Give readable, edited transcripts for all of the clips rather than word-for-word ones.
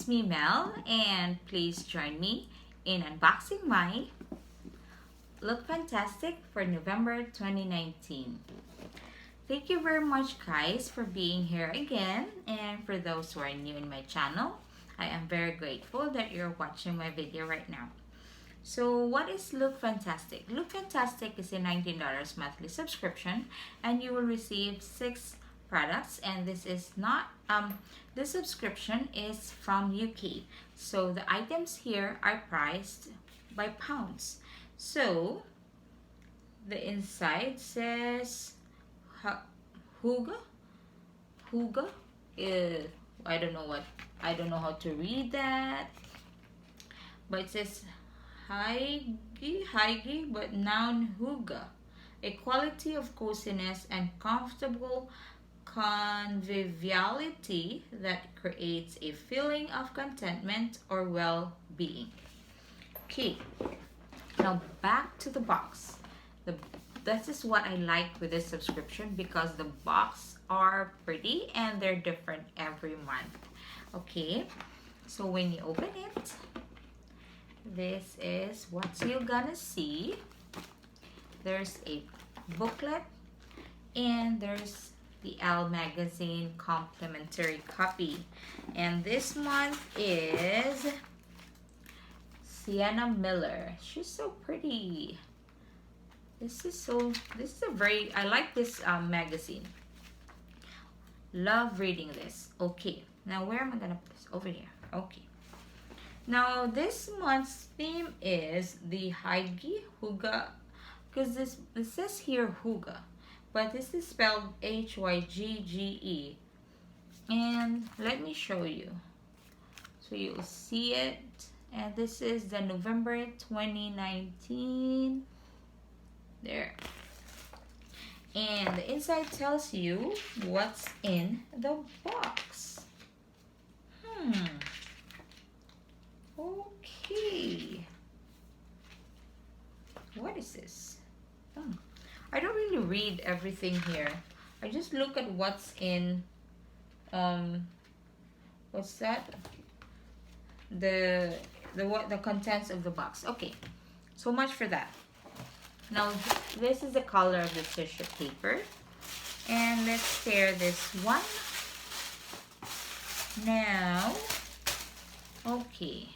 me, Mel, and please join me in unboxing my Look Fantastic for November 2019. Thank you very much, guys, for being here again, and for those who are new in my channel, I am very grateful that you're watching my video right now. So what is Look Fantastic? Look Fantastic is a $19 monthly subscription, and you will receive 6 products, and this is not this subscription is from UK, so the items here are priced by pounds. So the inside says Huga. I don't know how to read that, but it says Haigi, but noun Huga, a quality of coziness and comfortable conviviality that creates a feeling of contentment or well-being. Okay, now back to the box. This is what I like with this subscription, because the box are pretty and they're different every month. Okay, so when you open it, this is what you're gonna see. There's a booklet, and there's the Elle magazine complimentary copy, and this month is Sienna Miller. She's so pretty. I like this magazine. Love reading this. Okay, now where am I gonna put this? Over here. Okay, now this month's theme is the Haigi Huga, because it says here Huga, but this is spelled Hygge, and let me show you so you'll see it. And this is the November 2019 there, and the inside tells you what's in the box. Okay, what is this? I don't really read everything here. I just look at what's in what's that? The contents of the box. Okay, so much for that. Now this is the color of the tissue paper, and let's tear this one now. Okay,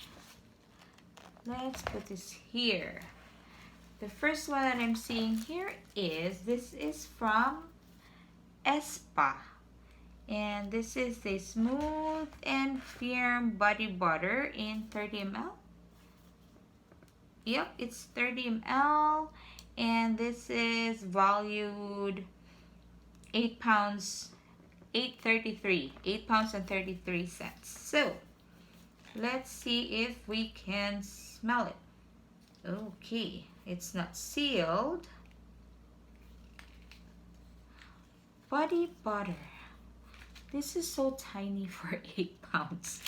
let's put this here. The first one that I'm seeing here is, this is from Espa, and this is the smooth and firm body butter in 30 ml. Yep, it's 30 ml, and this is valued 8 pounds, 8 pounds and 33 cents. So let's see if we can smell it. Okay, it's not sealed. Body butter. This is so tiny for 8 pounds.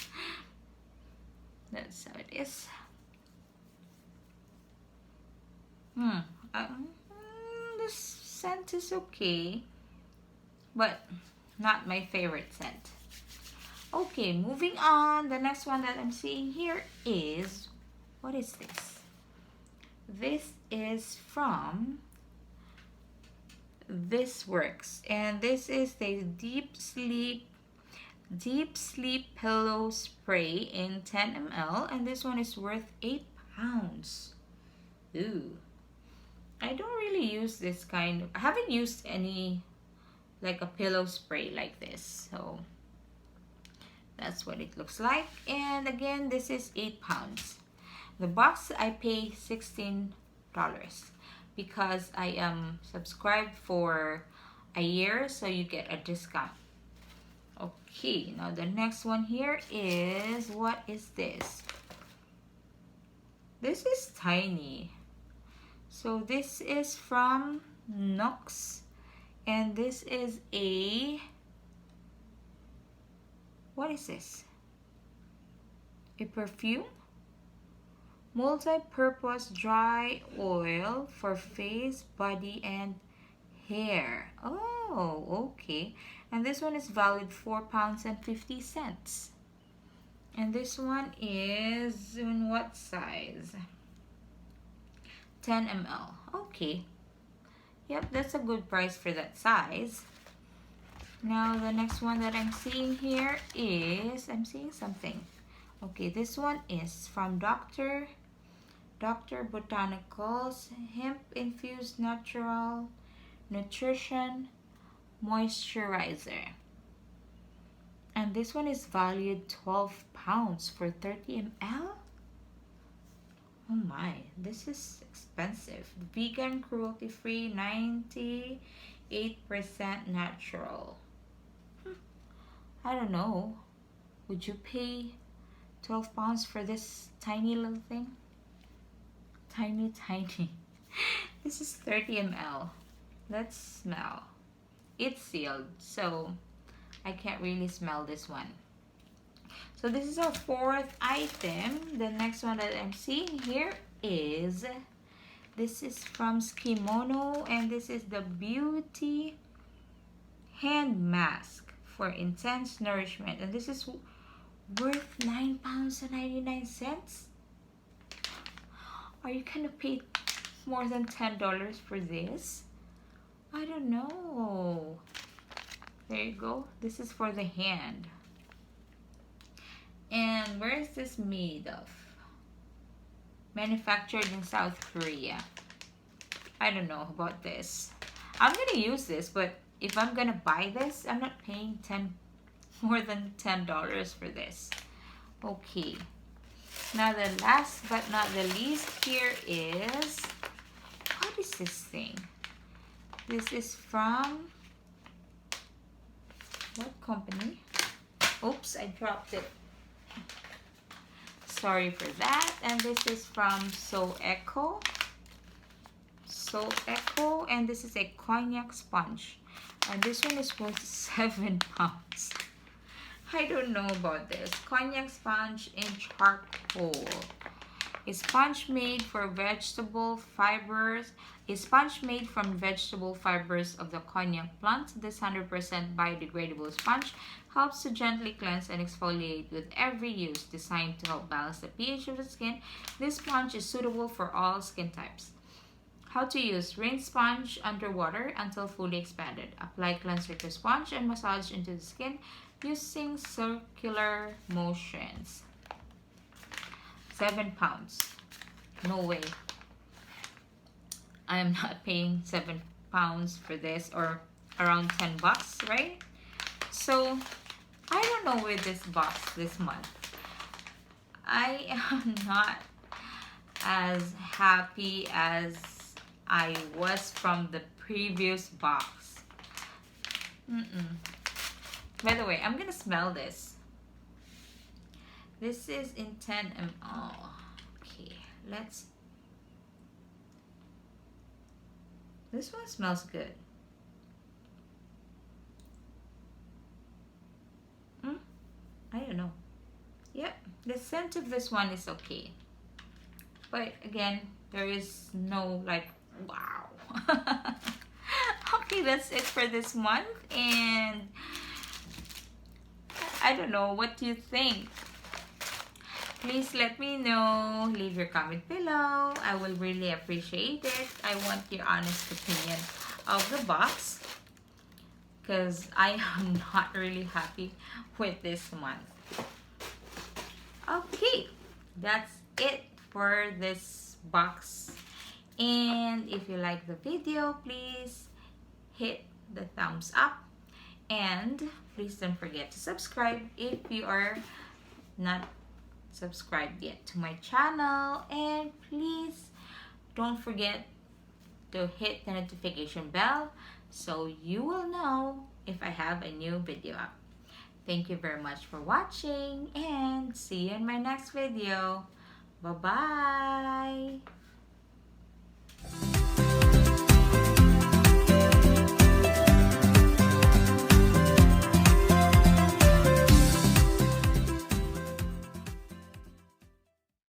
That's how it is. This scent is okay, but not my favorite scent. Okay, moving on. The next one that I'm seeing here is, what is this? This is from This Works, and this is the deep sleep pillow spray in 10 ml, and this one is worth 8 pounds. Ooh, I don't really use this kind of, I haven't used any like a pillow spray like this, so that's what it looks like. And again, this is 8 pounds. The box I pay $16 because I am subscribed for a year, so you get a discount. Okay, now the next one here is, what is this? This is tiny. So this is from Nox, and this is a, what is this? A perfume? Multi-purpose dry oil for face, body, and hair. Oh, okay. And this one is valued £4.50. And this one is in what size? 10 ml. Okay. Yep, that's a good price for that size. Now the next one that I'm seeing here is, I'm seeing something. Okay, this one is from Dr. Botanicals Hemp Infused Natural Nutrition Moisturizer. And this one is valued 12 pounds for 30 ml. Oh my, this is expensive. Vegan, cruelty-free, 98% natural. I don't know. Would you pay 12 pounds for this tiny little thing? Tiny, tiny. This is 30 ml. Let's smell. It's sealed, so I can't really smell this one. So this is our fourth item. The next one that I'm seeing here is, this is from Skimono, and this is the Beauty Hand Mask for Intense Nourishment. And this is worth 9 pounds and 99 cents. Are you gonna pay more than $10 for this? I don't know. There you go. This is for the hand. And where is this made of? Manufactured in South Korea. I don't know about this. I'm gonna use this, but if I'm gonna buy this, I'm not paying more than $10 for this. Okay. Now the last but not the least here is, what is this thing? This is from, what company? Oops, I dropped it. Sorry for that. And this is from So Eco, and this is a cognac sponge. And this one is worth 7 pounds. I don't know about this. Cognac sponge in charcoal. A sponge made from vegetable fibers of the cognac plant. This 100% biodegradable sponge helps to gently cleanse and exfoliate with every use. Designed to help balance the pH of the skin, this sponge is suitable for all skin types. How to use: rinse sponge under water until fully expanded. Apply cleanser to sponge and massage into the skin using circular motions. 7 pounds. No way. I am not paying 7 pounds for this, or around 10 bucks, right? So I don't know with this box this month. I am not as happy as I was from the previous box. By the way, I'm gonna smell this. This is in 10 ml. Okay, this one smells good. I don't know. Yep, the scent of this one is okay. But again, there is no like, wow. Okay, that's it for this month. And I don't know, what do you think? Please let me know. Leave your comment below. I will really appreciate it. I want your honest opinion of the box, because I am not really happy with this month. Okay, that's it for this box. And if you like the video, please hit the thumbs up. And please don't forget to subscribe if you are not subscribed yet to my channel. And please don't forget to hit the notification bell so you will know if I have a new video up. Thank you very much for watching, and see you in my next video. Bye-bye.